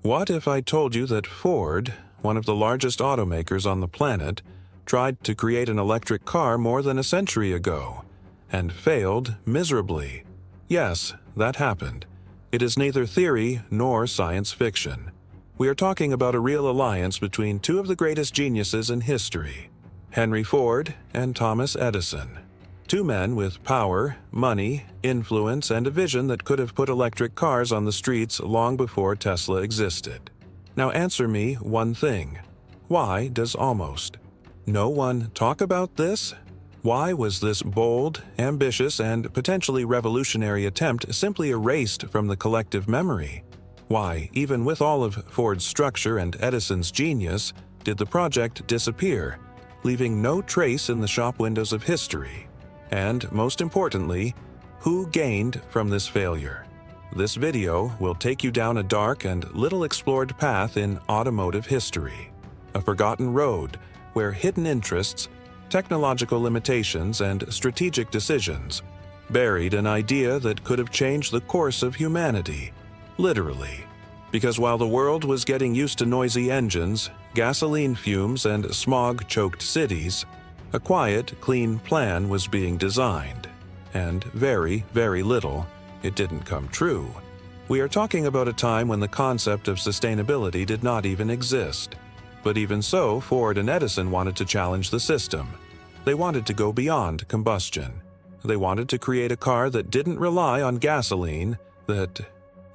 What if I told you that Ford, one of the largest automakers on the planet, tried to create an electric car more than a century ago, and failed miserably? Yes, that happened. It is neither theory nor science fiction. We are talking about a real alliance between two of the greatest geniuses in history, Henry Ford and Thomas Edison. Two men with power, money, influence, and a vision that could have put electric cars on the streets long before Tesla existed. Now answer me one thing. Why does almost no one talk about this? Why was this bold, ambitious, and potentially revolutionary attempt simply erased from the collective memory? Why, even with all of Ford's structure and Edison's genius, did the project disappear, leaving no trace in the shop windows of history? And, most importantly, who gained from this failure? This video will take you down a dark and little explored path in automotive history. A forgotten road where hidden interests, technological limitations, and strategic decisions buried an idea that could have changed the course of humanity, literally. Because while the world was getting used to noisy engines, gasoline fumes, and smog-choked cities, a quiet, clean plan was being designed, and very, very little, it didn't come true. We are talking about a time when the concept of sustainability did not even exist. But even so, Ford and Edison wanted to challenge the system. They wanted to go beyond combustion. They wanted to create a car that didn't rely on gasoline, that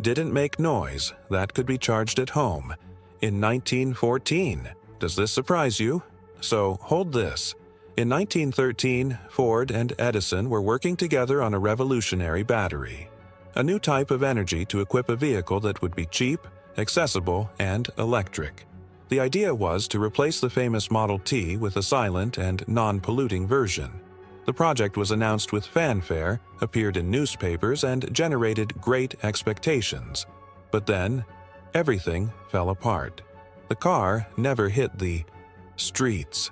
didn't make noise, that could be charged at home. In 1914. Does this surprise you? So hold this. In 1913, Ford and Edison were working together on a revolutionary battery, a new type of energy to equip a vehicle that would be cheap, accessible, and electric. The idea was to replace the famous Model T with a silent and non-polluting version. The project was announced with fanfare, appeared in newspapers, and generated great expectations. But then, everything fell apart. The car never hit the streets.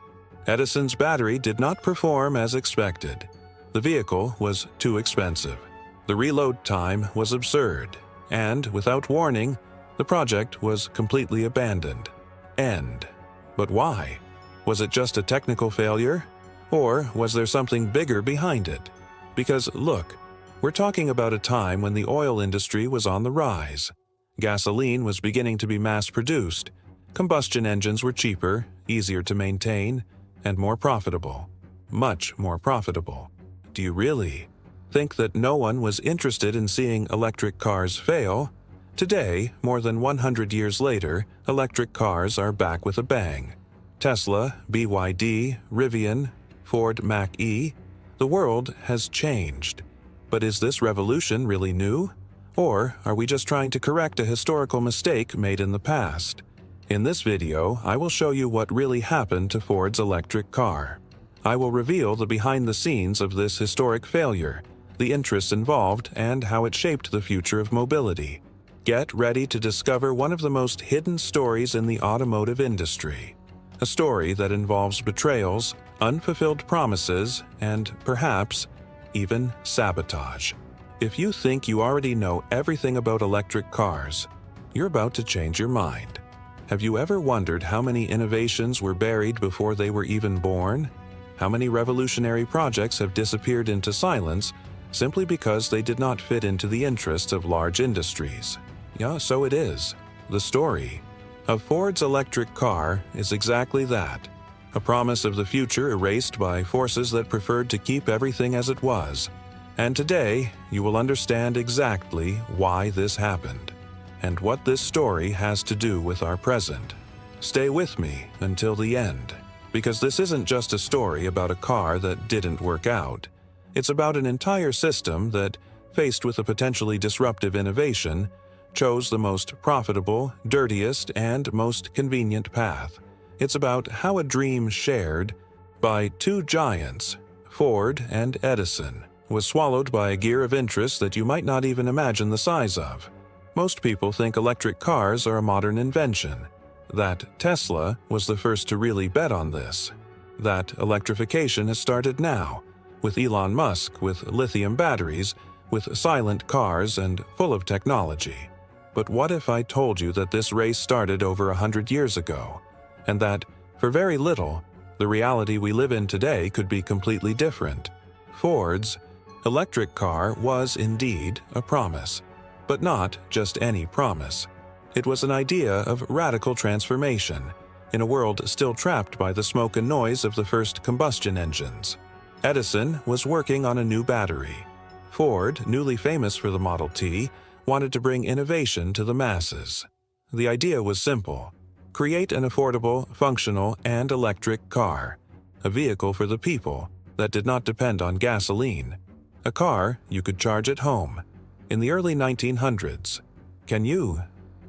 Edison's battery did not perform as expected. The vehicle was too expensive. The reload time was absurd, and without warning, the project was completely abandoned. End. But why? Was it just a technical failure? Or was there something bigger behind it? Because look, we're talking about a time when the oil industry was on the rise. Gasoline was beginning to be mass-produced. Combustion engines were cheaper, easier to maintain, and more profitable. Much more profitable. Do you really think that no one was interested in seeing electric cars fail? Today, more than 100 years later, electric cars are back with a bang. Tesla, BYD, Rivian, Ford Mach-E. The world has changed. But is this revolution really new? Or are we just trying to correct a historical mistake made in the past? In this video, I will show you what really happened to Ford's electric car. I will reveal the behind-the-scenes of this historic failure, the interests involved, and how it shaped the future of mobility. Get ready to discover one of the most hidden stories in the automotive industry. A story that involves betrayals, unfulfilled promises, and perhaps even sabotage. If you think you already know everything about electric cars, you're about to change your mind. Have you ever wondered how many innovations were buried before they were even born? How many revolutionary projects have disappeared into silence simply because they did not fit into the interests of large industries? Yeah, so it is. The story of Ford's electric car is exactly that. A promise of the future erased by forces that preferred to keep everything as it was. And today, you will understand exactly why this happened, and what this story has to do with our present. Stay with me until the end, because this isn't just a story about a car that didn't work out. It's about an entire system that, faced with a potentially disruptive innovation, chose the most profitable, dirtiest, and most convenient path. It's about how a dream shared by two giants, Ford and Edison, was swallowed by a gear of interest that you might not even imagine the size of. Most people think electric cars are a modern invention, that Tesla was the first to really bet on this, that electrification has started now, with Elon Musk with lithium batteries, with silent cars and full of technology. But what if I told you that this race started over 100 years ago, and that, for very little, the reality we live in today could be completely different? Ford's electric car was indeed a promise, but not just any promise. It was an idea of radical transformation in a world still trapped by the smoke and noise of the first combustion engines. Edison was working on a new battery. Ford, newly famous for the Model T, wanted to bring innovation to the masses. The idea was simple: create an affordable, functional, and electric car, a vehicle for the people that did not depend on gasoline, a car you could charge at home. In the early 1900s, can you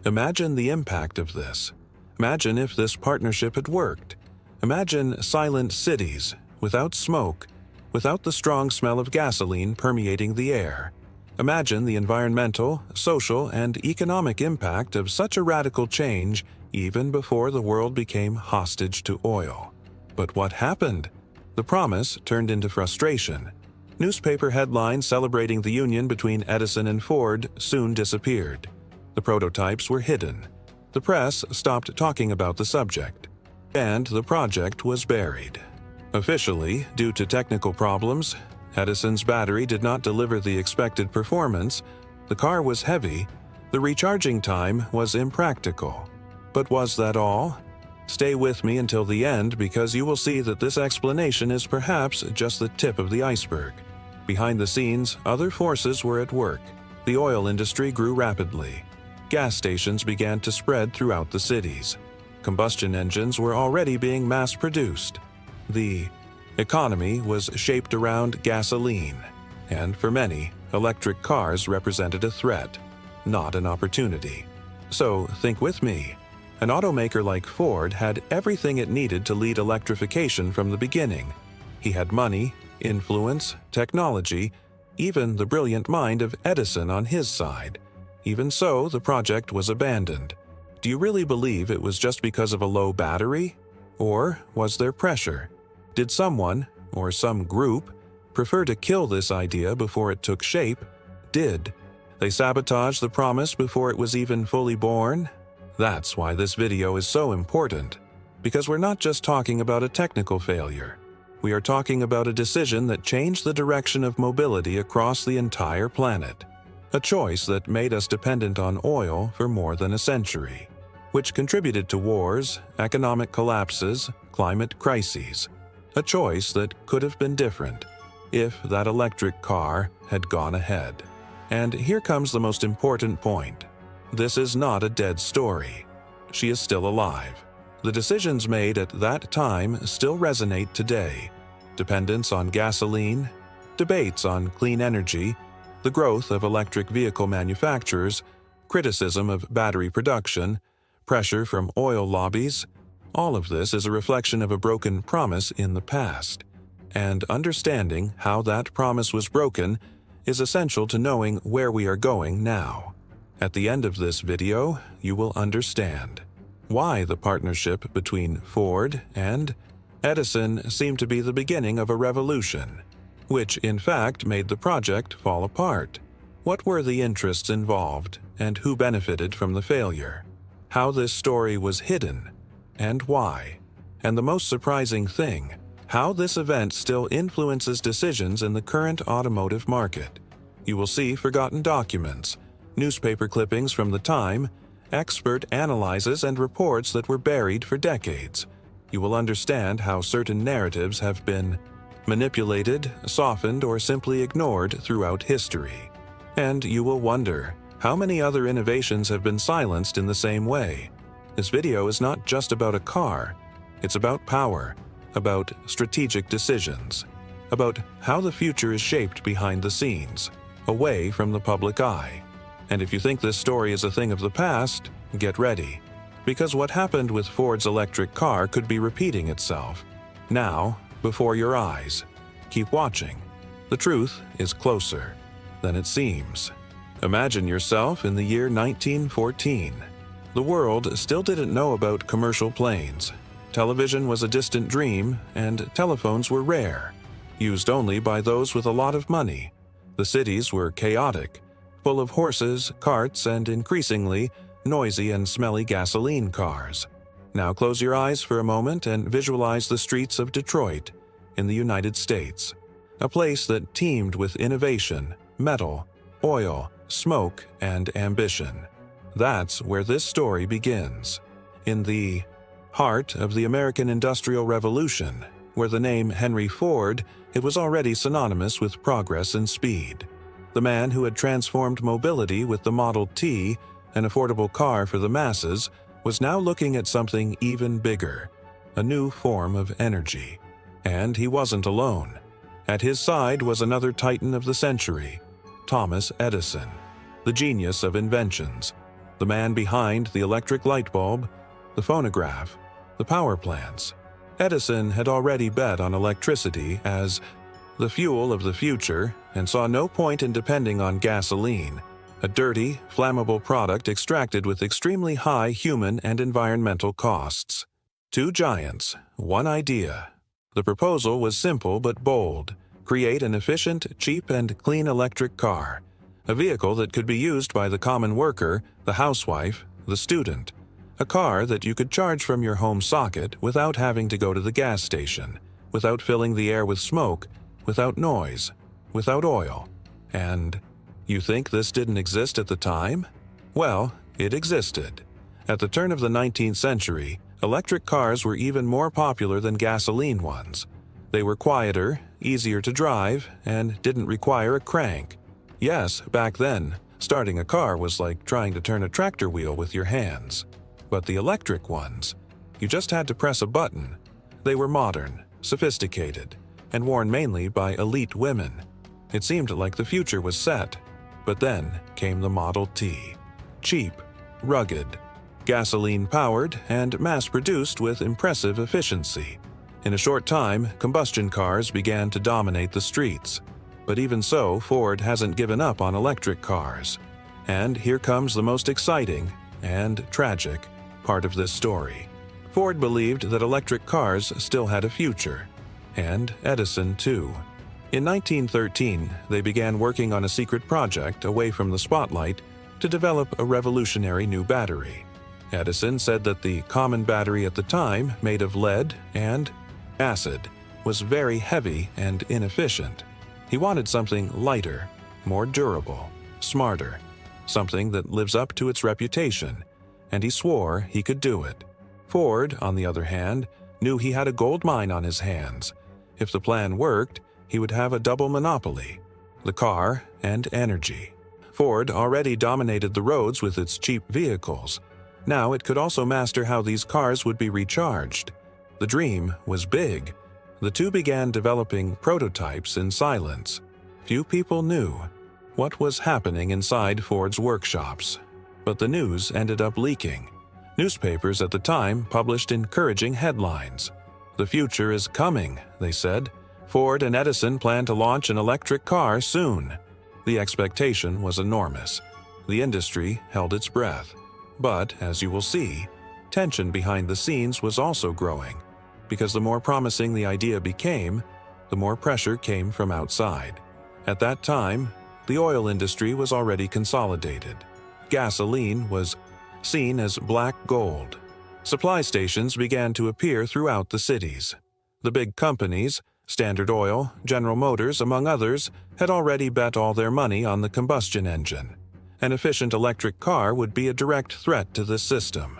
imagine the impact of this? Imagine if this partnership had worked. Imagine silent cities, without smoke, without the strong smell of gasoline permeating the air. Imagine the environmental, social, and economic impact of such a radical change even before the world became hostage to oil. But what happened? The promise turned into frustration. Newspaper headlines celebrating the union between Edison and Ford soon disappeared. The prototypes were hidden. The press stopped talking about the subject, and the project was buried. Officially, due to technical problems, Edison's battery did not deliver the expected performance, the car was heavy, the recharging time was impractical. But was that all? Stay with me until the end, because you will see that this explanation is perhaps just the tip of the iceberg. Behind the scenes, other forces were at work. The oil industry grew rapidly. Gas stations began to spread throughout the cities. Combustion engines were already being mass-produced. The economy was shaped around gasoline, and for many, electric cars represented a threat, not an opportunity. So think with me. An automaker like Ford had everything it needed to lead electrification from the beginning. He had money, influence, technology, even the brilliant mind of Edison on his side. Even so, the project was abandoned. Do you really believe it was just because of a low battery? Or was there pressure? Did someone, or some group, prefer to kill this idea before it took shape? Did they sabotage the promise before it was even fully born? That's why this video is so important, because we're not just talking about a technical failure. We are talking about a decision that changed the direction of mobility across the entire planet. A choice that made us dependent on oil for more than a century, which contributed to wars, economic collapses, climate crises. A choice that could have been different if that electric car had gone ahead. And here comes the most important point. This is not a dead story. She is still alive. The decisions made at that time still resonate today. Dependence on gasoline, debates on clean energy, the growth of electric vehicle manufacturers, criticism of battery production, pressure from oil lobbies. All of this is a reflection of a broken promise in the past. And understanding how that promise was broken is essential to knowing where we are going now. At the end of this video, you will understand why the partnership between Ford and Edison seemed to be the beginning of a revolution, which in fact made the project fall apart. What were the interests involved, and who benefited from the failure? How this story was hidden, and why? And the most surprising thing, how this event still influences decisions in the current automotive market. You will see forgotten documents, newspaper clippings from the time, expert analyses and reports that were buried for decades. You will understand how certain narratives have been manipulated, softened, or simply ignored throughout history. And you will wonder, how many other innovations have been silenced in the same way? This video is not just about a car. It's about power, about strategic decisions, about how the future is shaped behind the scenes, away from the public eye. And if you think this story is a thing of the past, get ready. Because what happened with Ford's electric car could be repeating itself. Now, before your eyes. Keep watching. The truth is closer than it seems. Imagine yourself in the year 1914. The world still didn't know about commercial planes. Television was a distant dream, and telephones were rare, used only by those with a lot of money. The cities were chaotic. full of horses, carts, and increasingly noisy and smelly gasoline cars. Now close your eyes for a moment and visualize the streets of Detroit in the United States, a place that teemed with innovation, metal, oil, smoke, and ambition. That's where this story begins, in the heart of the American Industrial Revolution, where the name Henry Ford, it was already synonymous with progress and speed. The man who had transformed mobility with the Model T, an affordable car for the masses, was now looking at something even bigger, a new form of energy. And he wasn't alone. At his side was another titan of the century, Thomas Edison, the genius of inventions, the man behind the electric light bulb, the phonograph, the power plants. Edison had already bet on electricity as the fuel of the future and saw no point in depending on gasoline, a dirty, flammable product extracted with extremely high human and environmental costs. Two giants, one idea. The proposal was simple but bold: create an efficient, cheap, and clean electric car, a vehicle that could be used by the common worker, the housewife, the student, a car that you could charge from your home socket without having to go to the gas station, without filling the air with smoke, without noise, without oil. And you think this didn't exist at the time? Well, it existed. At the turn of the 19th century, electric cars were even more popular than gasoline ones. They were quieter, easier to drive, and didn't require a crank. Yes, back then, starting a car was like trying to turn a tractor wheel with your hands. But the electric ones, you just had to press a button. They were modern, sophisticated, and worn mainly by elite women. It seemed like the future was set. But then came the Model T. Cheap, rugged, gasoline-powered, and mass-produced with impressive efficiency. In a short time, combustion cars began to dominate the streets. But even so, Ford hasn't given up on electric cars. And here comes the most exciting and tragic part of this story. Ford believed that electric cars still had a future. And Edison, too. In 1913, they began working on a secret project away from the spotlight to develop a revolutionary new battery. Edison said that the common battery at the time, made of lead and acid, was very heavy and inefficient. He wanted something lighter, more durable, smarter, something that lives up to its reputation, and he swore he could do it. Ford, on the other hand, knew he had a gold mine on his hands. If the plan worked, he would have a double monopoly: the car and energy. Ford already dominated the roads with its cheap vehicles. Now it could also master how these cars would be recharged. The dream was big. The two began developing prototypes in silence. Few people knew what was happening inside Ford's workshops. But the news ended up leaking. Newspapers at the time published encouraging headlines. "The future is coming," they said. "Ford and Edison plan to launch an electric car soon." The expectation was enormous. The industry held its breath. But, as you will see, tension behind the scenes was also growing, because the more promising the idea became, the more pressure came from outside. At that time, the oil industry was already consolidated. Gasoline was seen as black gold. Supply stations began to appear throughout the cities. The big companies, Standard Oil, General Motors, among others, had already bet all their money on the combustion engine. An efficient electric car would be a direct threat to this system.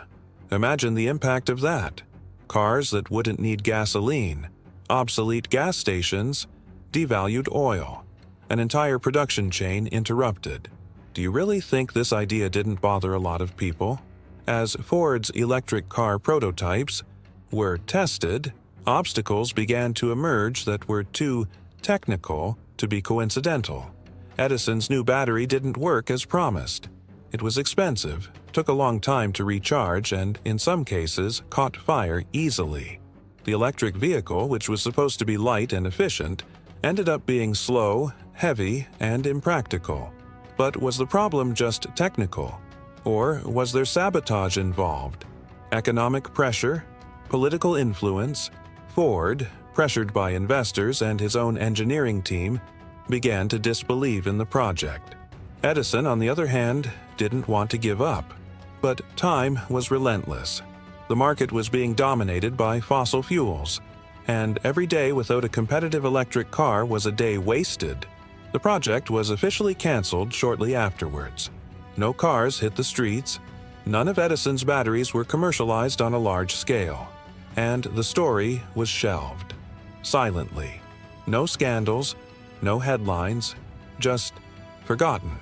Imagine the impact of that. Cars that wouldn't need gasoline, obsolete gas stations, devalued oil, an entire production chain interrupted. Do you really think this idea didn't bother a lot of people? As Ford's electric car prototypes were tested, obstacles began to emerge that were too technical to be coincidental. Edison's new battery didn't work as promised. It was expensive, took a long time to recharge, and in some cases caught fire easily. The electric vehicle, which was supposed to be light and efficient, ended up being slow, heavy, and impractical. But was the problem just technical? Or was there sabotage involved? Economic pressure? Political influence? Ford, pressured by investors and his own engineering team, began to disbelieve in the project. Edison, on the other hand, didn't want to give up. But time was relentless. The market was being dominated by fossil fuels, and every day without a competitive electric car was a day wasted. The project was officially canceled shortly afterwards. No cars hit the streets. None of Edison's batteries were commercialized on a large scale, and the story was shelved. Silently. No scandals, no headlines, just forgotten.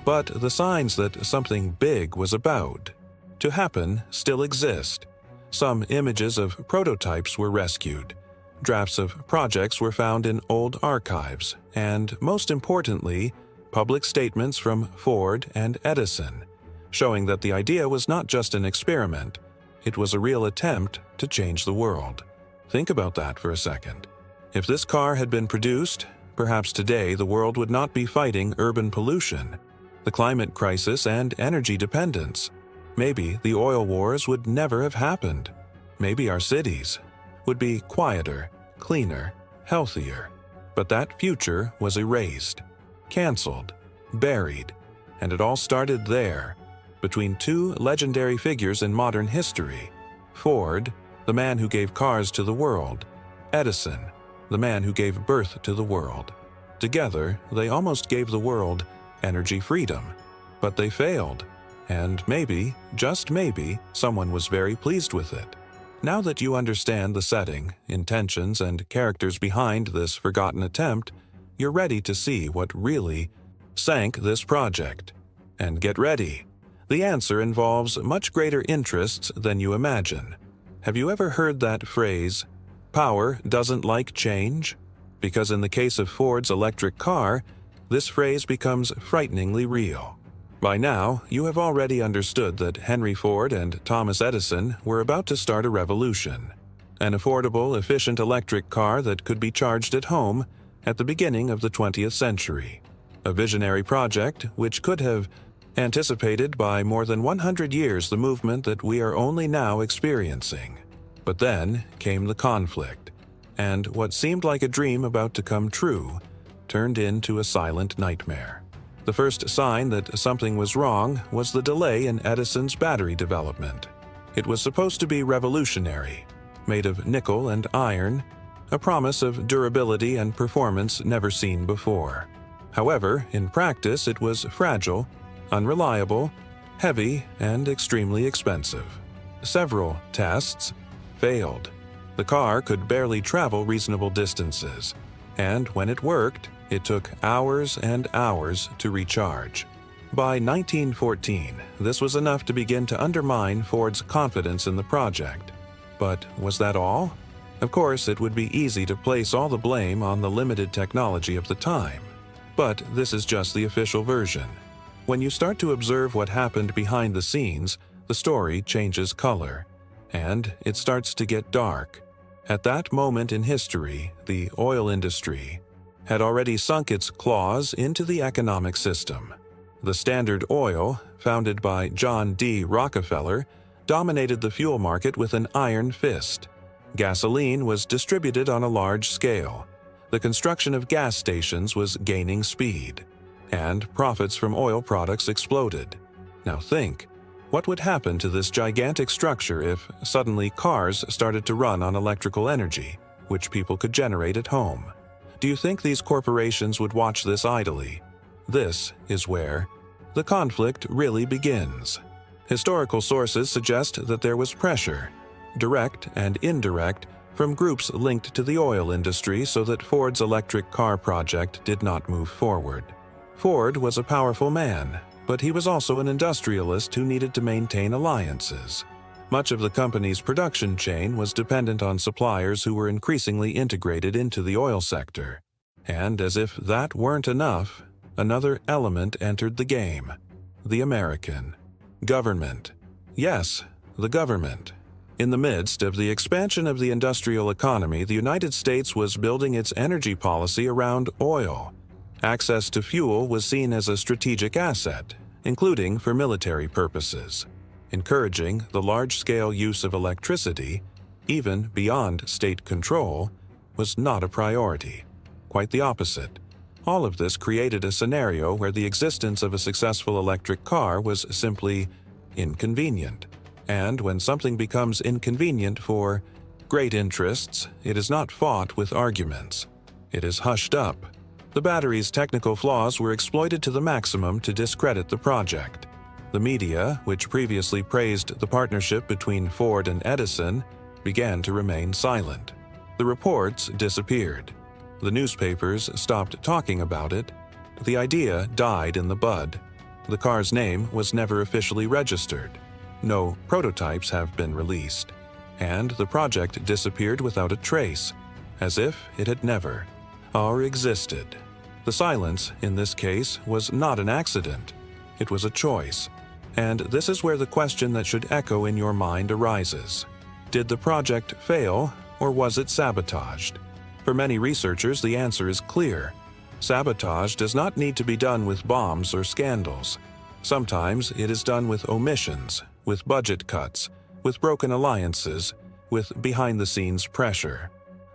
But the signs that something big was about to happen still exist. Some images of prototypes were rescued. Drafts of projects were found in old archives, and most importantly, public statements from Ford and Edison, showing that the idea was not just an experiment, it was a real attempt to change the world. Think about that for a second. If this car had been produced, perhaps today the world would not be fighting urban pollution, the climate crisis, and energy dependence. Maybe the oil wars would never have happened. Maybe our cities would be quieter, cleaner, healthier. But that future was erased, canceled, buried, and it all started there, between two legendary figures in modern history. Ford, the man who gave cars to the world. Edison, the man who gave birth to the world. Together, they almost gave the world energy freedom. But they failed, and maybe, just maybe, someone was very pleased with it. Now that you understand the setting, intentions, and characters behind this forgotten attempt, you're ready to see what really sank this project. And get ready. The answer involves much greater interests than you imagine. Have you ever heard that phrase, "Power doesn't like change"? Because in the case of Ford's electric car, this phrase becomes frighteningly real. By now, you have already understood that Henry Ford and Thomas Edison were about to start a revolution. An affordable, efficient electric car that could be charged at home at the beginning of the 20th century. A visionary project which could have anticipated by more than 100 years the movement that we are only now experiencing. But then came the conflict, and what seemed like a dream about to come true turned into a silent nightmare. The first sign that something was wrong was the delay in Edison's battery development. It was supposed to be revolutionary, made of nickel and iron, a promise of durability and performance never seen before. However, in practice it was fragile, unreliable, heavy, and extremely expensive. Several tests failed. The car could barely travel reasonable distances, and when it worked, it took hours and hours to recharge. By 1914, this was enough to begin to undermine Ford's confidence in the project. But was that all? Of course, it would be easy to place all the blame on the limited technology of the time. But this is just the official version. When you start to observe what happened behind the scenes, the story changes color, and it starts to get dark. At that moment in history, the oil industry had already sunk its claws into the economic system. The Standard Oil, founded by John D. Rockefeller, dominated the fuel market with an iron fist. Gasoline was distributed on a large scale. The construction of gas stations was gaining speed, and profits from oil products exploded. Now think, what would happen to this gigantic structure if suddenly cars started to run on electrical energy, which people could generate at home? Do you think these corporations would watch this idly? This is where the conflict really begins. Historical sources suggest that there was pressure, direct and indirect, from groups linked to the oil industry so that Ford's electric car project did not move forward. Ford was a powerful man, but he was also an industrialist who needed to maintain alliances. Much of the company's production chain was dependent on suppliers who were increasingly integrated into the oil sector. And as if that weren't enough, another element entered the game: the American government. Yes, the government. In the midst of the expansion of the industrial economy, the United States was building its energy policy around oil. Access to fuel was seen as a strategic asset, including for military purposes. Encouraging the large-scale use of electricity, even beyond state control, was not a priority. Quite the opposite. All of this created a scenario where the existence of a successful electric car was simply inconvenient. And when something becomes inconvenient for great interests, it is not fought with arguments. It is hushed up. The battery's technical flaws were exploited to the maximum to discredit the project. The media, which previously praised the partnership between Ford and Edison, began to remain silent. The reports disappeared. The newspapers stopped talking about it. The idea died in the bud. The car's name was never officially registered. No prototypes have been released. And the project disappeared without a trace, as if it had never existed. The silence, in this case, was not an accident. It was a choice. And this is where the question that should echo in your mind arises. Did the project fail, or was it sabotaged? For many researchers, the answer is clear. Sabotage does not need to be done with bombs or scandals. Sometimes it is done with omissions, with budget cuts, with broken alliances, with behind-the-scenes pressure.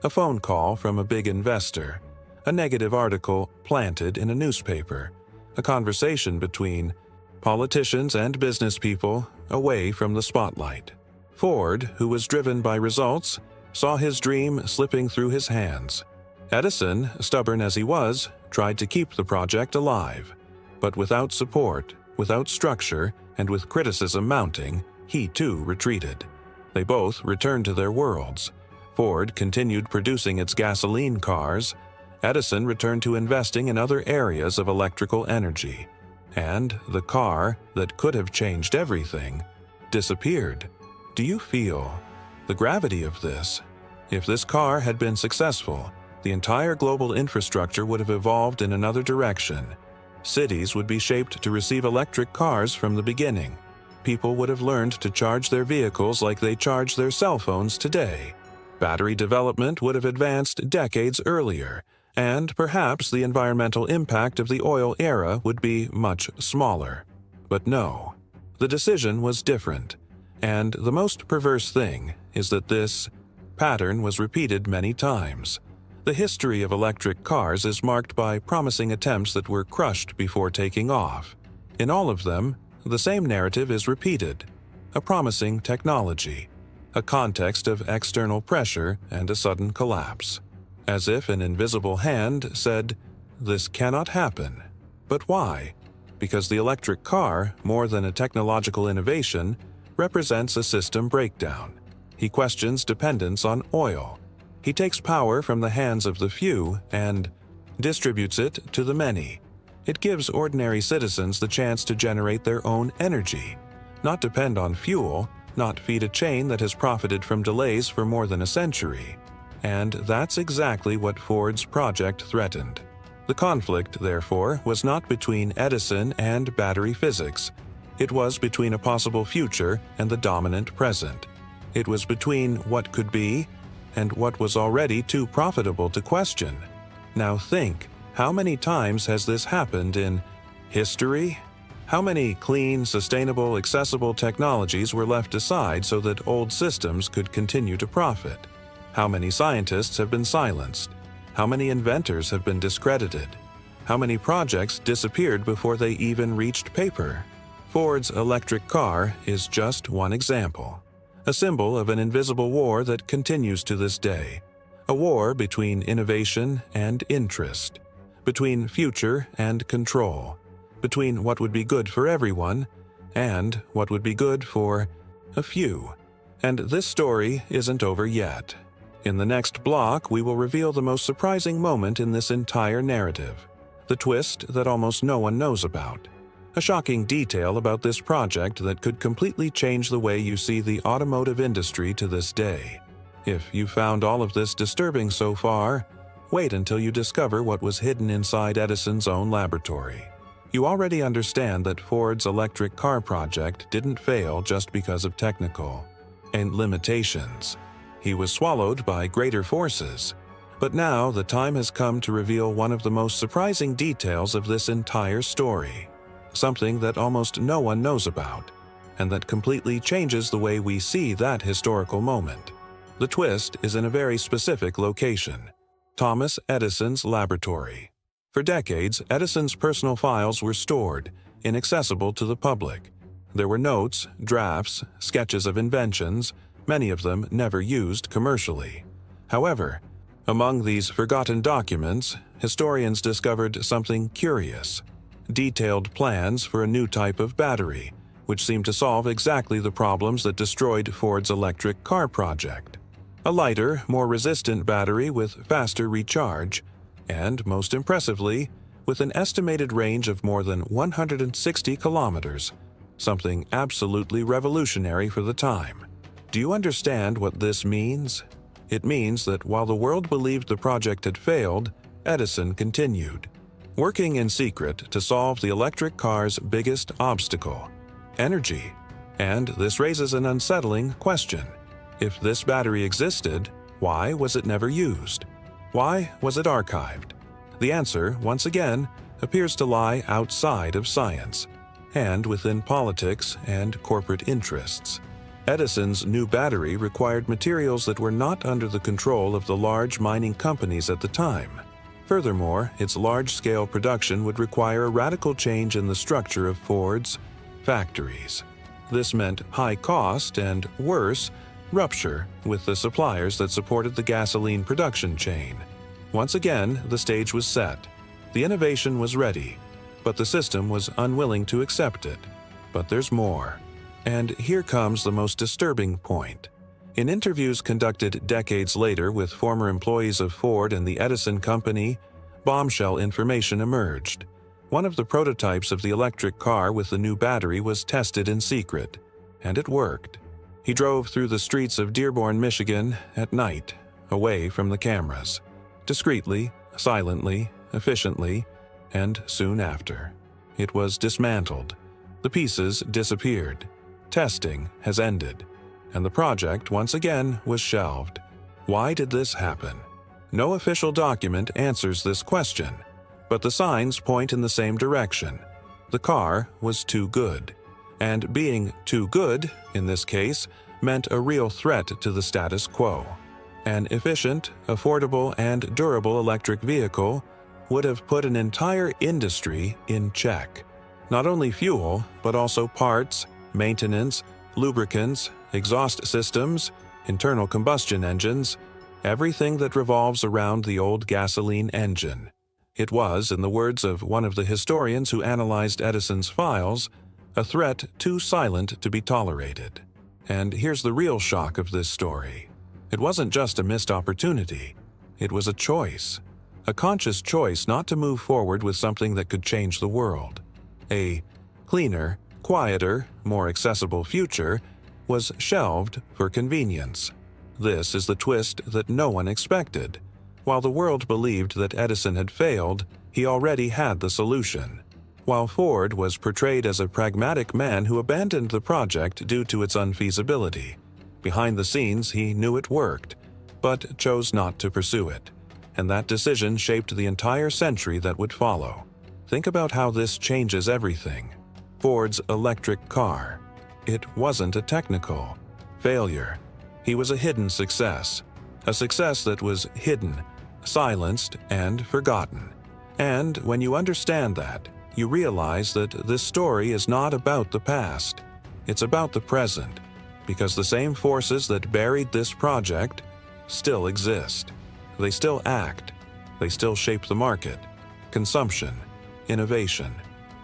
A phone call from a big investor, a negative article planted in a newspaper, a conversation between politicians and business people away from the spotlight. Ford, who was driven by results, saw his dream slipping through his hands. Edison, stubborn as he was, tried to keep the project alive. But without support, without structure, and with criticism mounting, he too retreated. They both returned to their worlds. Ford continued producing its gasoline cars. Edison returned to investing in other areas of electrical energy. And the car that could have changed everything disappeared. Do you feel the gravity of this? If this car had been successful, the entire global infrastructure would have evolved in another direction. Cities would be shaped to receive electric cars from the beginning. People would have learned to charge their vehicles like they charge their cell phones today. Battery development would have advanced decades earlier, and perhaps the environmental impact of the oil era would be much smaller. But no, the decision was different. And the most perverse thing is that this pattern was repeated many times. The history of electric cars is marked by promising attempts that were crushed before taking off. In all of them, the same narrative is repeated: a promising technology, a context of external pressure, and a sudden collapse. As if an invisible hand said, "This cannot happen." But why? Because the electric car, more than a technological innovation, represents a system breakdown. He questions dependence on oil. He takes power from the hands of the few and distributes it to the many. It gives ordinary citizens the chance to generate their own energy, not depend on fuel, not feed a chain that has profited from delays for more than a century. And that's exactly what Ford's project threatened. The conflict, therefore, was not between Edison and battery physics. It was between a possible future and the dominant present. It was between what could be and what was already too profitable to question. Now think, how many times has this happened in history? How many clean, sustainable, accessible technologies were left aside so that old systems could continue to profit? How many scientists have been silenced? How many inventors have been discredited? How many projects disappeared before they even reached paper? Ford's electric car is just one example, a symbol of an invisible war that continues to this day, a war between innovation and interest, between future and control, between what would be good for everyone and what would be good for a few. And this story isn't over yet. In the next block, we will reveal the most surprising moment in this entire narrative, the twist that almost no one knows about. A shocking detail about this project that could completely change the way you see the automotive industry to this day. If you found all of this disturbing so far, wait until you discover what was hidden inside Edison's own laboratory. You already understand that Ford's electric car project didn't fail just because of technical and limitations. He was swallowed by greater forces. But now the time has come to reveal one of the most surprising details of this entire story. Something that almost no one knows about, and that completely changes the way we see that historical moment. The twist is in a very specific location: Thomas Edison's laboratory. For decades, Edison's personal files were stored, inaccessible to the public. There were notes, drafts, sketches of inventions, many of them never used commercially. However, among these forgotten documents, historians discovered something curious: detailed plans for a new type of battery, which seemed to solve exactly the problems that destroyed Ford's electric car project. A lighter, more resistant battery with faster recharge, and, most impressively, with an estimated range of more than 160 kilometers, something absolutely revolutionary for the time. Do you understand what this means? It means that while the world believed the project had failed, Edison continued, working in secret to solve the electric car's biggest obstacle: energy. And this raises an unsettling question. If this battery existed, why was it never used? Why was it archived? The answer, once again, appears to lie outside of science, and within politics and corporate interests. Edison's new battery required materials that were not under the control of the large mining companies at the time. Furthermore, its large-scale production would require a radical change in the structure of Ford's factories. This meant high cost and, worse, rupture with the suppliers that supported the gasoline production chain. Once again, the stage was set. The innovation was ready, but the system was unwilling to accept it. But there's more. And here comes the most disturbing point. In interviews conducted decades later with former employees of Ford and the Edison Company, bombshell information emerged. One of the prototypes of the electric car with the new battery was tested in secret, and it worked. He drove through the streets of Dearborn, Michigan, at night, away from the cameras, discreetly, silently, efficiently, and soon after, it was dismantled. The pieces disappeared. Testing has ended, and the project once again was shelved. Why did this happen? No official document answers this question, but the signs point in the same direction. The car was too good. And being too good, in this case, meant a real threat to the status quo. An efficient, affordable, and durable electric vehicle would have put an entire industry in check. Not only fuel, but also parts, maintenance, lubricants, exhaust systems, internal combustion engines, everything that revolves around the old gasoline engine. It was, in the words of one of the historians who analyzed Edison's files, a threat too silent to be tolerated. And here's the real shock of this story. It wasn't just a missed opportunity. It was a choice. A conscious choice not to move forward with something that could change the world. A cleaner, quieter, more accessible future was shelved for convenience. This is the twist that no one expected. While the world believed that Edison had failed, he already had the solution. While Ford was portrayed as a pragmatic man who abandoned the project due to its unfeasibility, behind the scenes he knew it worked, but chose not to pursue it. And that decision shaped the entire century that would follow. Think about how this changes everything. Ford's electric car. It wasn't a technical failure. He was a hidden success. A success that was hidden, silenced, and forgotten. And when you understand that, you realize that this story is not about the past. It's about the present, because the same forces that buried this project still exist. They still act. They still shape the market, consumption, innovation.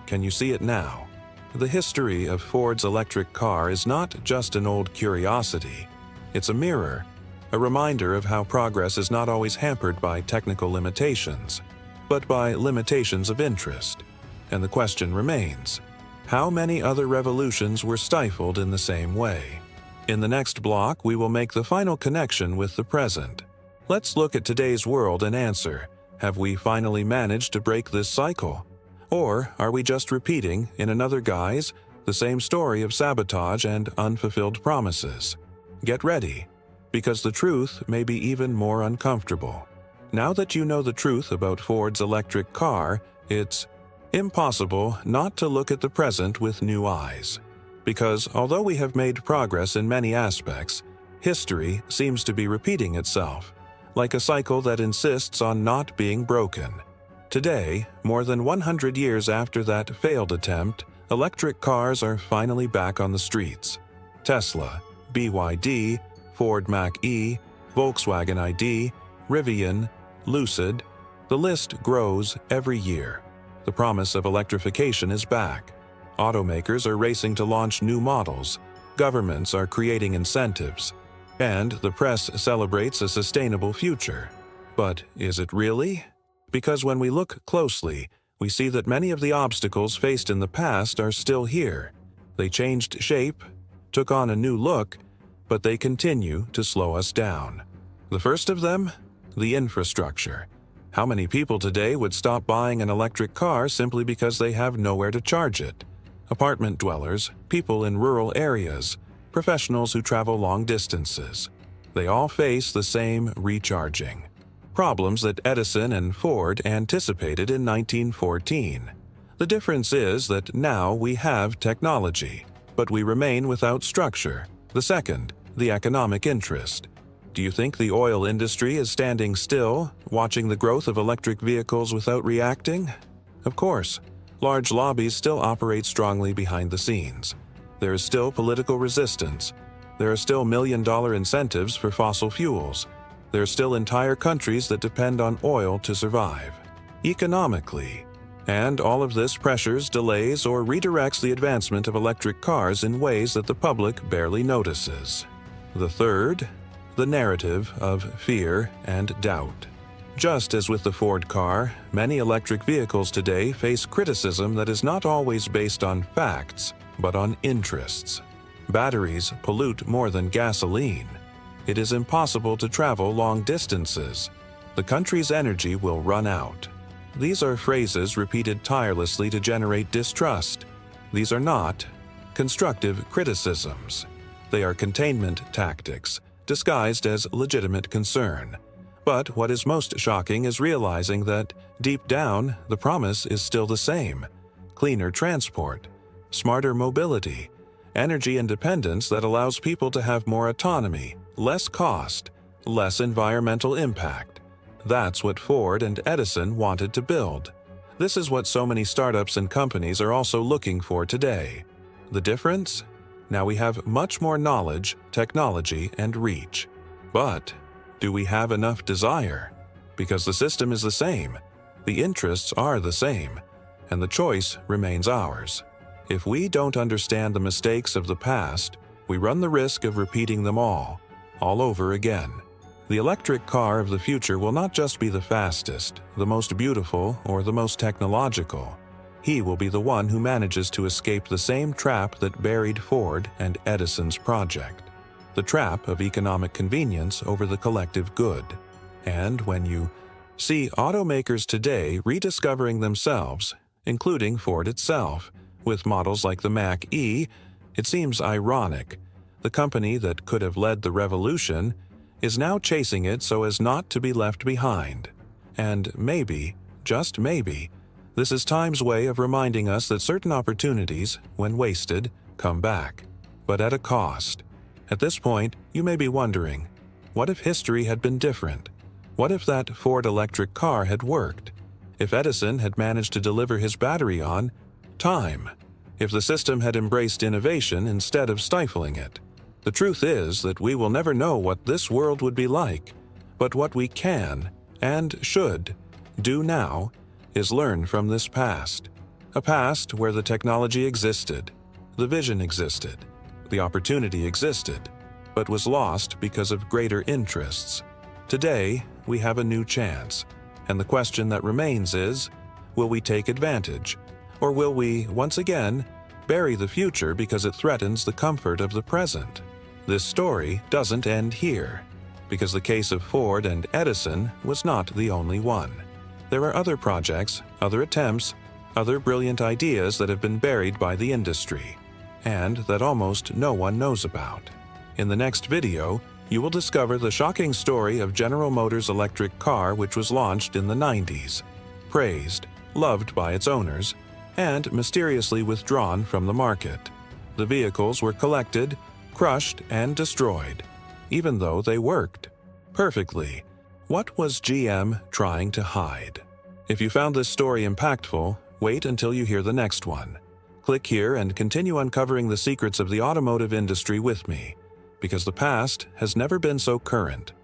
Can you see it now? The history of Ford's electric car is not just an old curiosity. It's a mirror, a reminder of how progress is not always hampered by technical limitations, but by limitations of interest. And the question remains, how many other revolutions were stifled in the same way? In the next block, we will make the final connection with the present. Let's look at today's world and answer, have we finally managed to break this cycle? Or are we just repeating, in another guise, the same story of sabotage and unfulfilled promises? Get ready, because the truth may be even more uncomfortable. Now that you know the truth about Ford's electric car, it's impossible not to look at the present with new eyes. Because although we have made progress in many aspects, history seems to be repeating itself, like a cycle that insists on not being broken. Today, more than 100 years after that failed attempt, electric cars are finally back on the streets. Tesla, BYD, Ford Mach-E, Volkswagen ID, Rivian, Lucid. The list grows every year. The promise of electrification is back. Automakers are racing to launch new models. Governments are creating incentives. And the press celebrates a sustainable future. But is it really? Because when we look closely, we see that many of the obstacles faced in the past are still here. They changed shape, took on a new look, but they continue to slow us down. The first of them? The infrastructure. How many people today would stop buying an electric car simply because they have nowhere to charge it? Apartment dwellers, people in rural areas, professionals who travel long distances. They all face the same recharging problems that Edison and Ford anticipated in 1914. The difference is that now we have technology, but we remain without structure. The second, the economic interest. Do you think the oil industry is standing still, watching the growth of electric vehicles without reacting? Of course, large lobbies still operate strongly behind the scenes. There is still political resistance. There are still million-dollar incentives for fossil fuels. There are still entire countries that depend on oil to survive. Economically. And all of this pressures, delays, or redirects the advancement of electric cars in ways that the public barely notices. The third, the narrative of fear and doubt. Just as with the Ford car, many electric vehicles today face criticism that is not always based on facts, but on interests. Batteries pollute more than gasoline. It is impossible to travel long distances. The country's energy will run out. These are phrases repeated tirelessly to generate distrust. These are not constructive criticisms. They are containment tactics, disguised as legitimate concern. But what is most shocking is realizing that, deep down, the promise is still the same: cleaner transport, smarter mobility, energy independence that allows people to have more autonomy, less cost, less environmental impact. That's what Ford and Edison wanted to build. This is what so many startups and companies are also looking for today. The difference? Now we have much more knowledge, technology, and reach. But do we have enough desire? Because the system is the same, the interests are the same, and the choice remains ours. If we don't understand the mistakes of the past, we run the risk of repeating them all over again. The electric car of the future will not just be the fastest, the most beautiful, or the most technological. He will be the one who manages to escape the same trap that buried Ford and Edison's project, the trap of economic convenience over the collective good. And when you see automakers today rediscovering themselves, including Ford itself, with models like the Mach-E, it seems ironic. The company that could have led the revolution is now chasing it so as not to be left behind. And maybe, just maybe, this is time's way of reminding us that certain opportunities, when wasted, come back, but at a cost. At this point, you may be wondering, what if history had been different? What if that Ford electric car had worked? If Edison had managed to deliver his battery on time? If the system had embraced innovation instead of stifling it? The truth is that we will never know what this world would be like, but what we can and should do now is learn from this past. A past where the technology existed, the vision existed, the opportunity existed, but was lost because of greater interests. Today, we have a new chance, and the question that remains is, will we take advantage, or will we, once again, bury the future because it threatens the comfort of the present? This story doesn't end here, because the case of Ford and Edison was not the only one. There are other projects, other attempts, other brilliant ideas that have been buried by the industry, and that almost no one knows about. In the next video, you will discover the shocking story of General Motors' electric car, which was launched in the 90s, praised, loved by its owners, and mysteriously withdrawn from the market. The vehicles were collected, crushed, and destroyed, even though they worked perfectly. What was GM trying to hide? If you found this story impactful, wait until you hear the next one. Click here and continue uncovering the secrets of the automotive industry with me, because the past has never been so current.